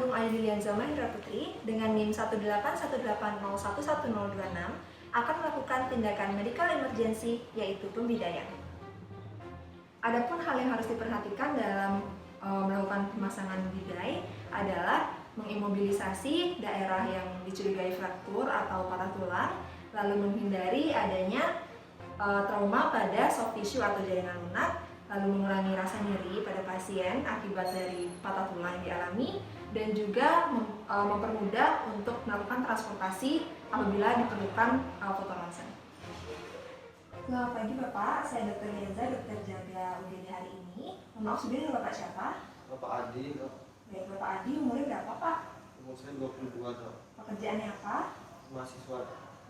Antum Aidilianza Mahira Putri dengan NIM 18180111026 akan melakukan tindakan medical emergency yaitu pembidayaan. Adapun hal yang harus diperhatikan dalam melakukan pemasangan bidai adalah mengimobilisasi daerah yang dicurigai fraktur atau patah tulang, lalu menghindari adanya trauma pada soft tissue atau jaringan lunak, lalu mengurangi rasa nyeri pada pasien akibat dari patah tulang yang dialami, dan juga mempermudah untuk melakukan transportasi apabila diperlukan foto ronsen. Selamat pagi Bapak, saya Dr. Lianza, dokter jaga UGD hari ini. Maaf, sudah dengan Bapak siapa? Bapak Adi, dok. Baik, Bapak Adi, umurnya berapa Pak? Umur saya 22, dok. Pekerjaannya apa? Mahasiswa.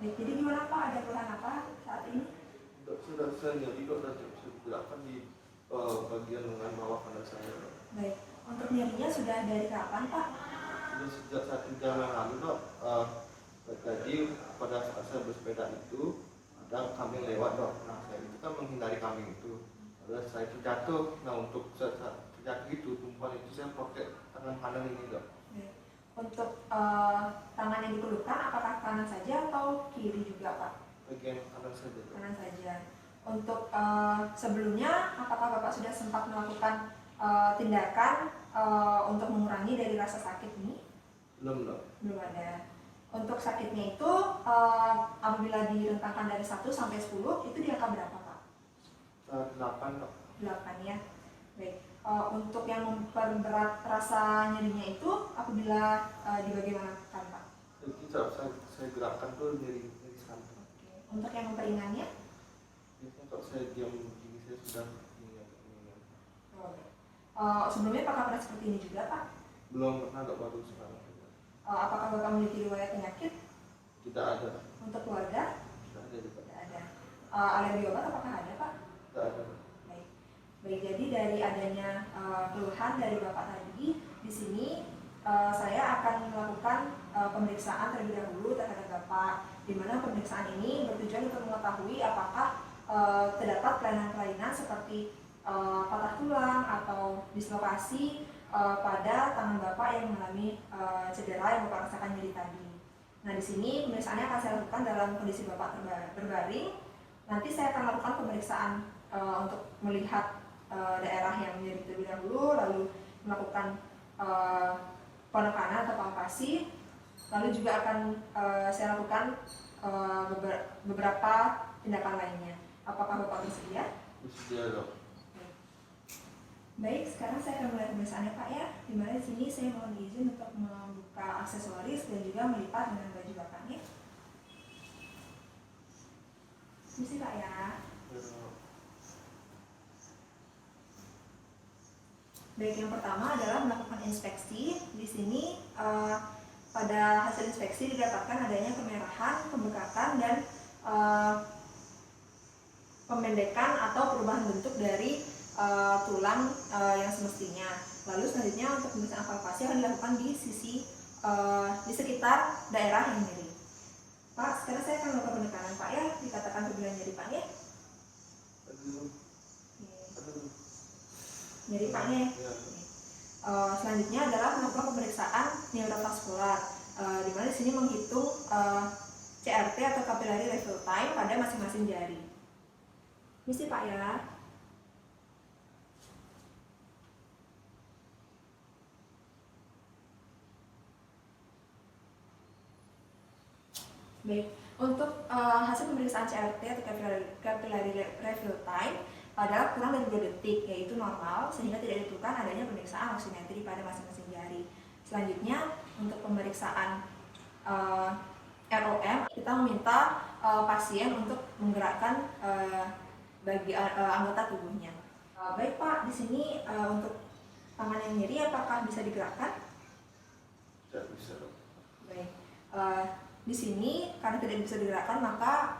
Baik, jadi gimana Pak? Ada keluhan apa saat ini? Dok, sudah saya nyeri, dok, dan sudah digerakkan di bagian lengan bawah kanan saya, dok. Baik, untuk nyerinya sudah dari kapan Pak? Sudah sejak 1 jam yang lalu, dok. Tadi pada saat saya bersepeda itu ada kambing lewat, dok. Nah, saya itu kan menghindari kambing itu. Lalu saya itu jatuh. Nah, untuk saat terjatuh itu, tumpuan itu saya pakai tangan kanan ini, dok. Baik. Untuk tangan yang diperlukan apakah kanan saja atau kiri juga Pak? Bagian kanan saja, dok. Kanan saja. Untuk sebelumnya apakah Bapak sudah sempat melakukan tindakan untuk mengurangi dari rasa sakit ini? Belum, dok. Belum ada. Untuk sakitnya itu apabila direntangkan dari 1 sampai 10 itu di angka berapa Pak? 8, dok. 8 ya. Baik. Untuk yang memperberat rasa nyerinya itu apabila dibagaimanakan Pak? Jadi saya gerakan tuh nyeri sekali. Oke. Untuk yang memperingannya? Biasanya kalau saya diam begini saya sudah mengingat. Sebelumnya apakah pernah seperti ini juga Pak? Belum pernah, dok, baru sekarang. Apakah Bapak memiliki riwayat penyakit? Tidak ada. Untuk keluarga? Tidak ada juga. Tidak ada. Alergi obat apakah ada Pak? Tidak ada. Baik. Baik, jadi dari adanya keluhan dari Bapak tadi, di sini saya akan melakukan pemeriksaan terlebih dahulu terhadap Bapak, di mana pemeriksaan ini bertujuan untuk mengetahui apakah terdapat kelainan-kelainan seperti patah tulang atau dislokasi pada tangan Bapak yang mengalami cedera yang Bapak rasakan nyeri tadi. Nah, di sini pemeriksaannya akan saya lakukan dalam kondisi Bapak berbaring. Nanti saya akan lakukan pemeriksaan untuk melihat daerah yang nyeri terlebih dahulu, lalu melakukan penekanan atau palpasi, lalu juga akan saya lakukan beberapa tindakan lainnya. Apakah Bapak bersedia? Bersedia, dok. Baik, sekarang saya akan mulai pemeriksaannya Pak ya. Dimana di sini saya mohon izin untuk membuka aksesoris dan juga melipat dengan baju Bapaknya. Misi Pak ya. Baik, yang pertama adalah melakukan inspeksi. Di sini pada hasil inspeksi didapatkan adanya kemerahan, pembekakan, dan pemendekan atau perubahan bentuk dari tulang yang semestinya. Lalu selanjutnya untuk pemeriksaan palpasi akan dilakukan di sisi di sekitar daerah yang nyeri. Pak, sekarang saya akan melakukan penekanan Pak ya. Dikatakan kebilang nyeri Pak ya. Nyeri Pak ya. Selanjutnya adalah melakukan pemeriksaan neurovaskular, di mana di sini menghitung CRT atau capillary refill time pada masing-masing jari. Misi Pak ya. Baik, untuk hasil pemeriksaan CRT atau capillary refill time adalah kurang dari 2 detik, yaitu normal, sehingga tidak diperlukan adanya pemeriksaan oximetri pada masing-masing jari. Selanjutnya, untuk pemeriksaan ROM, kita meminta pasien untuk menggerakkan anggota tubuhnya. Baik Pak, di sini untuk tangan yang nyeri apakah bisa digerakkan? Tidak bisa, dok. Baik. Di sini karena tidak bisa digerakkan maka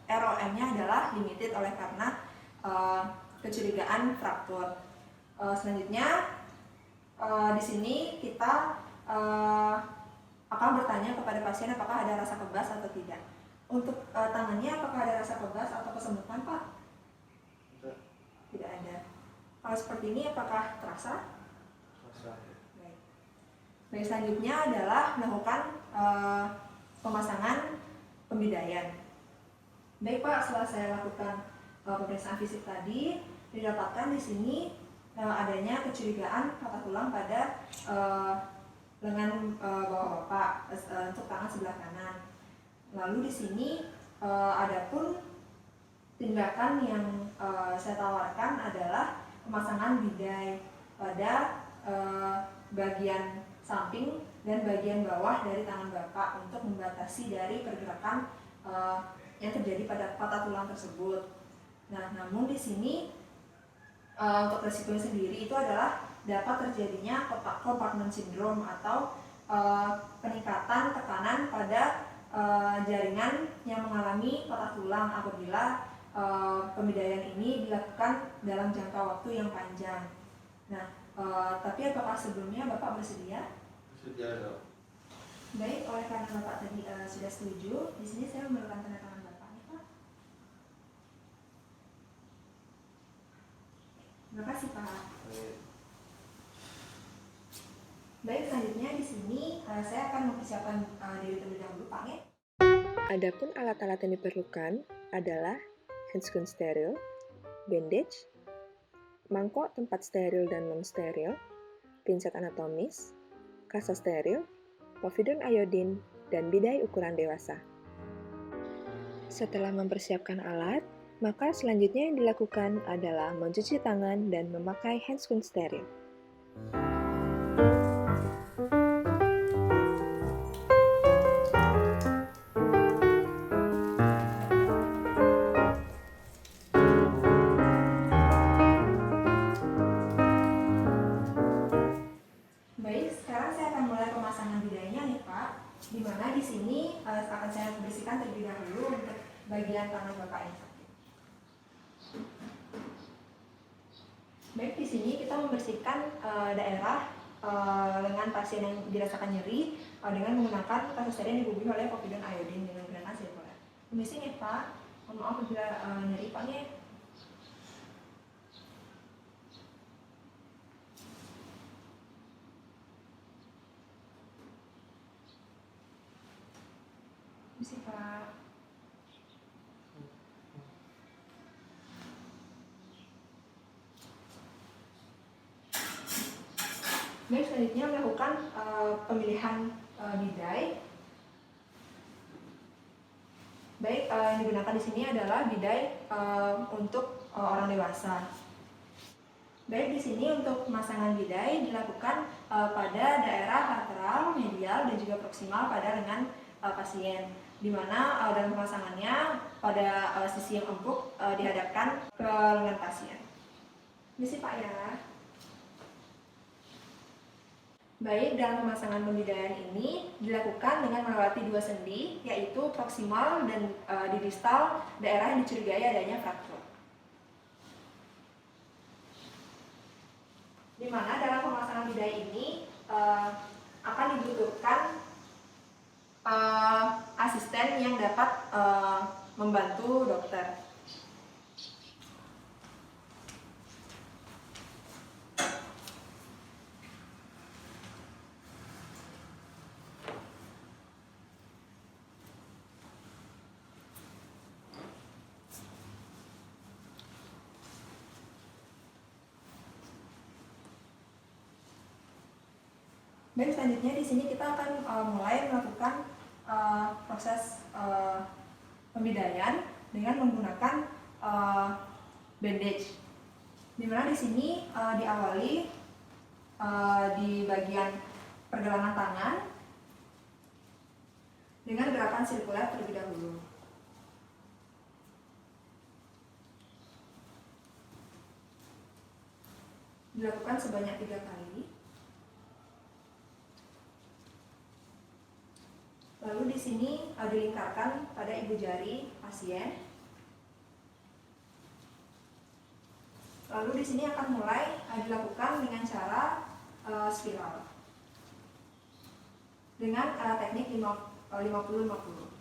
ROM-nya adalah limited oleh karena kecurigaan fraktur. Selanjutnya di sini kita akan bertanya kepada pasien apakah ada rasa kebas atau tidak. Untuk tangannya apakah ada rasa kebas atau kesemutan Pak? Tidak. Tidak ada. Kalau seperti ini apakah terasa? Terasa. Baik. Baik, selanjutnya adalah melakukan pemasangan pembidayan. Baik Pak, setelah saya lakukan pemeriksaan fisik tadi, didapatkan di sini adanya kecurigaan patah tulang pada lengan bawah Bapak untuk tangan sebelah kanan. Lalu di sini adapun tindakan yang saya tawarkan adalah pemasangan bidai pada bagian samping dan bagian bawah dari tangan Bapak untuk membatasi dari pergerakan yang terjadi pada patah tulang tersebut. Nah, namun di sini untuk resikonya sendiri itu adalah dapat terjadinya compartment syndrome atau peningkatan tekanan pada jaringan yang mengalami patah tulang apabila pembidayan ini dilakukan dalam jangka waktu yang panjang. Nah, tapi apakah sebelumnya Bapak bersedia? Bersedia dok. Baik, oleh karena Bapak tadi sudah setuju, di sini saya memerlukan tanda tangan Bapak, ya Pak. Terima kasih Pak. Baik, selanjutnya di sini saya akan mempersiapkan diri terlebih dahulu Pak ya. Adapun alat-alat yang diperlukan adalah handscoon steril, bandage, mangkok tempat steril dan non-steril, pinset anatomis, kasa steril, povidon iodin, dan bidai ukuran dewasa. Setelah mempersiapkan alat, maka selanjutnya yang dilakukan adalah mencuci tangan dan memakai handscoon steril. Di mana di sini akan saya bersihkan terlebih dahulu untuk bagian tangan Bapak yang sakit. Baik, di sini kita membersihkan daerah lengan pasien yang dirasakan nyeri dengan menggunakan kasa steril yang dibubuhi oleh povidon iodin dengan granat sirkuler. Permisi nih Pak, mohon maaf apabila nyeri Pak ya. Permisi Pak. Baik, selanjutnya melakukan pemilihan bidai. Baik, yang digunakan di sini adalah bidai untuk orang dewasa. Baik, di sini untuk pemasangan bidai dilakukan pada daerah lateral, medial, dan juga proksimal pada lengan pasien. Di mana dalam pemasangannya pada sisi yang empuk dihadapkan ke lengan pasien. Misi Pak ya. Baik, dalam pemasangan pembidayan ini dilakukan dengan melewati dua sendi, yaitu proksimal dan di distal daerah yang dicurigai adanya fraktur. Di mana dalam pemasangan bidai ini akan dibutuhkan asisten yang dapat membantu dokter. Dan selanjutnya di sini kita akan mulai melakukan proses pembidayan dengan menggunakan bandage. Dimana di sini diawali di bagian pergelangan tangan dengan gerakan sirkuler terlebih dahulu. Dilakukan sebanyak 3 kali. Lalu di sini dilingkarkan pada ibu jari pasien. Lalu di sini akan mulai dilakukan dengan cara spiral dengan teknik 50-50.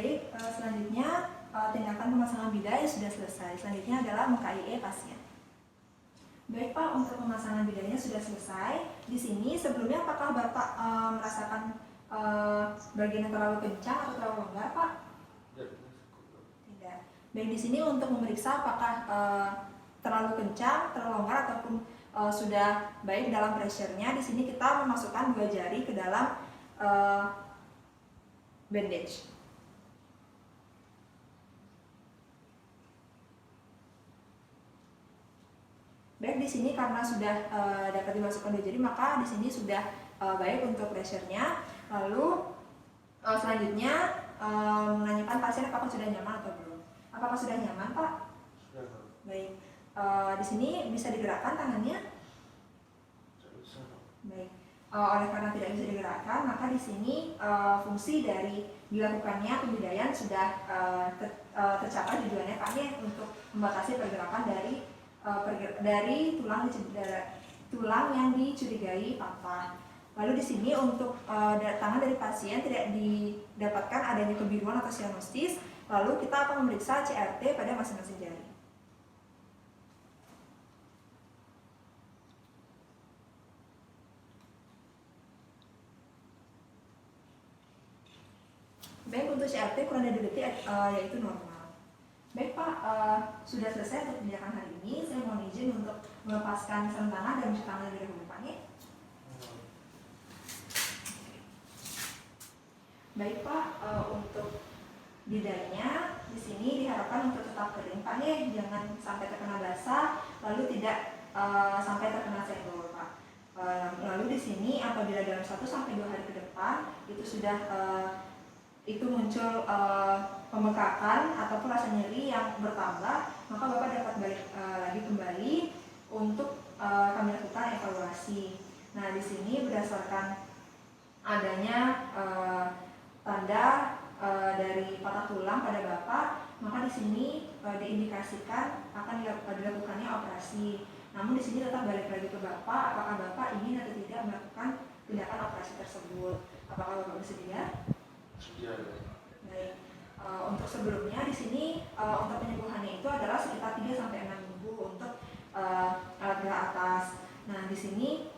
Baik, selanjutnya tindakan pemasangan bidai sudah selesai. Selanjutnya adalah meng-KIE pasien. Baik Pak, untuk pemasangan bidainya sudah selesai. Di sini sebelumnya apakah Bapak merasakan bagian yang terlalu kencang atau terlalu longgar Pak? Tidak. Baik, di sini untuk memeriksa apakah terlalu kencang, terlalu longgar ataupun sudah baik dalam pressure-nya. Di sini kita memasukkan 2 jari ke dalam bandage. Baik, di sini karena sudah dapat dimasukkan 2 jari, maka di sini sudah baik untuk pressure-nya. Lalu selanjutnya menanyakan pasien apakah sudah nyaman atau belum. Apakah sudah nyaman, Pak? Sudah, Dok. Baik. Di sini bisa digerakkan tangannya? Tidak bisa, Dok. Baik. Oleh karena tidak bisa digerakkan, maka di sini fungsi dari dilakukannya pembidaian sudah tercapai tujuannya, Pak, ya, untuk membatasi pergerakan dari tulang yang dicurigai patah. Lalu di sini untuk tangan dari pasien tidak didapatkan adanya kebiruan atau sianosis. Lalu kita akan memeriksa CRT pada masing-masing jari. Baik, untuk CRT kurang dari 2 detik yaitu normal. Baik Pak, sudah selesai untuk tindakan hari ini. Saya mohon izin untuk melepaskan sarung tangan dan cuci tangan dari dahulu Pak, ya. Baik Pak, untuk bidainya di sini diharapkan untuk tetap kering Pak, ya. Jangan sampai terkena basah, lalu tidak sampai terkena senggol Pak. Lalu di sini apabila dalam 1 sampai 2 hari ke depan itu sudah muncul pembengkakan ataupun rasa nyeri yang bertambah, maka Bapak dapat balik lagi kembali untuk kami lakukan evaluasi. Nah, di sini berdasarkan adanya tanda dari patah tulang pada Bapak, maka di sini diindikasikan akan dilakukannya operasi. Namun di sini tetap balik lagi ke Bapak, apakah Bapak ingin atau tidak melakukan tindakan operasi tersebut. Apakah Bapak bersedia? Sedia, Dok. Baik. Untuk sebelumnya di sini untuk penyembuhannya itu adalah sekitar 3 sampai 6 minggu untuk alat berat atas. Nah, di sini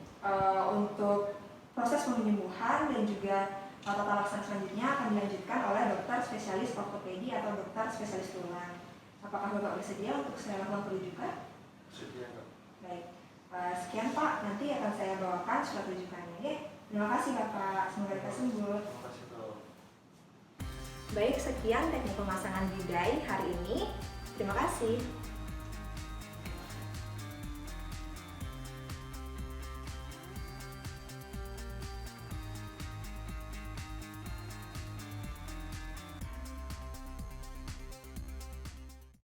untuk proses penyembuhan dan juga tata laksana selanjutnya akan dilanjutkan oleh dokter spesialis ortopedi atau dokter spesialis tulang. Apakah Bapak bersedia untuk saya lakukan perujukan? Sedia, Dok. Baik. Sekian Pak, nanti akan saya bawakan surat rujukannya, ya. Terima kasih Bapak, semoga lekas sembuh. Terima kasih, Dok. Baik, sekian teknik pemasangan bidai hari ini. Terima kasih.